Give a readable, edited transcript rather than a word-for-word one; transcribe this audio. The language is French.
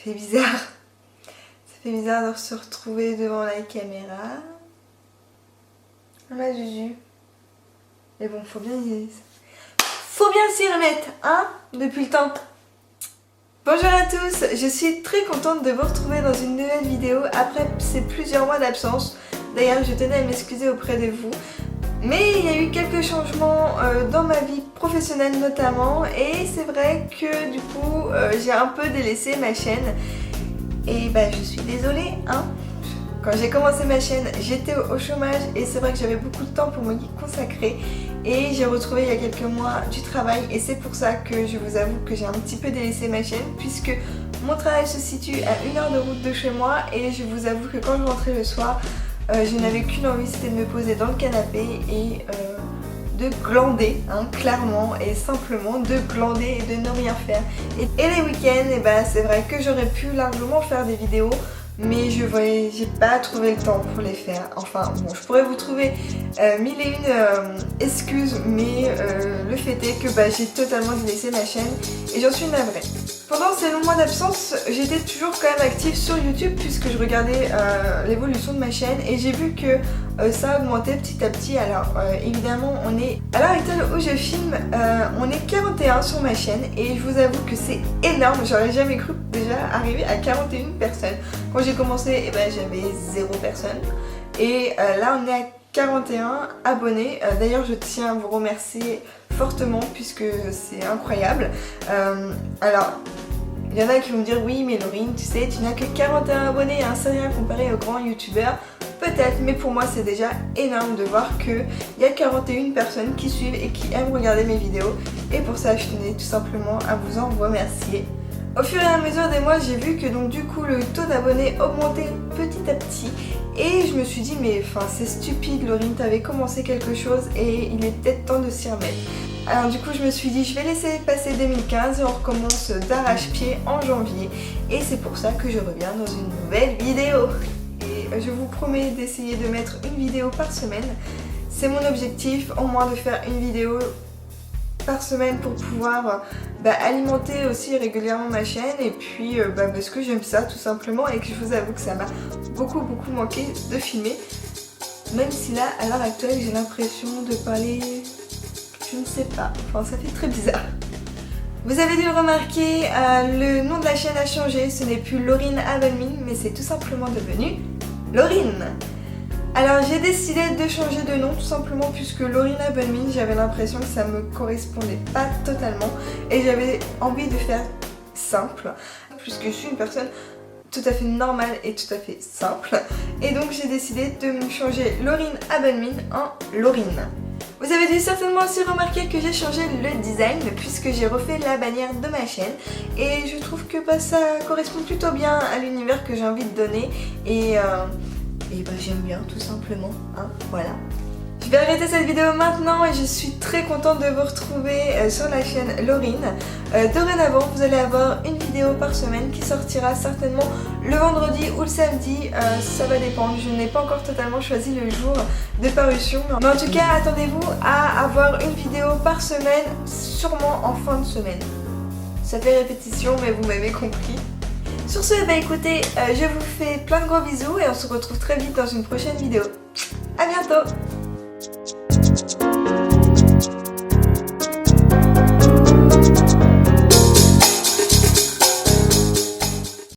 fait bizarre. Ça fait bizarre de se retrouver devant la caméra. Ah Juju. Mais bon, faut bien s'y remettre, hein, depuis le temps. Bonjour à tous, je suis très contente de vous retrouver dans une nouvelle vidéo après ces plusieurs mois d'absence. D'ailleurs, je tenais à m'excuser auprès de vous. Mais il y a eu quelques changements dans ma vie professionnelle notamment, et c'est vrai que du coup j'ai un peu délaissé ma chaîne. Et bah je suis désolée, hein. Quand j'ai commencé ma chaîne, j'étais au chômage et c'est vrai que j'avais beaucoup de temps pour me y consacrer. Et j'ai retrouvé il y a quelques mois du travail, et c'est pour ça que je vous avoue que j'ai un petit peu délaissé ma chaîne, puisque mon travail se situe à 1 heure de route de chez moi, et je vous avoue que quand je rentrais le soir, je n'avais qu'une envie, c'était de me poser dans le canapé et de glander, hein, clairement et simplement de glander et de ne rien faire. Et les week-ends, bah, c'est vrai que j'aurais pu largement faire des vidéos, mais j'ai pas trouvé le temps pour les faire. Enfin bon, je pourrais vous trouver mille et une excuses, mais le fait est que bah, j'ai totalement délaissé ma chaîne et j'en suis navrée. Pendant ces longs mois d'absence, j'étais toujours quand même active sur YouTube, puisque je regardais l'évolution de ma chaîne, et j'ai vu que ça augmentait petit à petit. Alors évidemment, on est à l'heure actuelle où je filme, on est 41 sur ma chaîne, et je vous avoue que c'est énorme. J'aurais jamais cru déjà arriver à 41 personnes. Quand j'ai commencé, eh ben, j'avais 0 personne, et là on est à 41 abonnés. D'ailleurs, je tiens à vous remercier fortement, puisque c'est incroyable. Alors, il y en a qui vont me dire oui, mais Laurine, tu sais, tu n'as que 41 abonnés, hein, c'est rien comparé aux grands youtubeurs. Peut-être, mais pour moi c'est déjà énorme de voir qu'il y a 41 personnes qui suivent et qui aiment regarder mes vidéos, et pour ça je tenais tout simplement à vous en remercier. Au fur et à mesure des mois, j'ai vu que donc du coup le taux d'abonnés augmentait petit à petit, et je me suis dit mais enfin c'est stupide Laurine, t'avais commencé quelque chose et il est peut-être temps de s'y remettre. Alors du coup je me suis dit je vais laisser passer 2015 et on recommence d'arrache-pied en janvier, et c'est pour ça que je reviens dans une nouvelle vidéo. Et je vous promets d'essayer de mettre une vidéo par semaine. C'est mon objectif, au moins de faire une vidéo par semaine pour pouvoir alimenter aussi régulièrement ma chaîne, et puis parce que j'aime ça tout simplement, et que je vous avoue que ça m'a beaucoup manqué de filmer, même si là à l'heure actuelle j'ai l'impression de parler, je ne sais pas, enfin ça fait très bizarre. Vous avez dû le remarquer, le nom de la chaîne a changé, ce n'est plus Laurine Abelmine, mais c'est tout simplement devenu Laurine. Alors j'ai décidé de changer de nom tout simplement puisque Laurine Abelmine, j'avais l'impression que ça me correspondait pas totalement, et j'avais envie de faire simple, puisque je suis une personne tout à fait normale et tout à fait simple, et donc j'ai décidé de me changer Laurine Abelmine en Laurine. Vous avez dû certainement aussi remarquer que j'ai changé le design, puisque j'ai refait la bannière de ma chaîne, et je trouve que ça correspond plutôt bien à l'univers que j'ai envie de donner, et j'aime bien tout simplement, hein, voilà. Je vais arrêter cette vidéo maintenant, et je suis très contente de vous retrouver sur la chaîne Laurine. Dorénavant, vous allez avoir une vidéo par semaine qui sortira certainement le vendredi ou le samedi, ça va dépendre, je n'ai pas encore totalement choisi le jour de parution. Mais en tout cas, attendez-vous à avoir une vidéo par semaine, sûrement en fin de semaine. Ça fait répétition, mais vous m'avez compris. Sur ce, écoutez, je vous fais plein de gros bisous, et on se retrouve très vite dans une prochaine vidéo. A bientôt!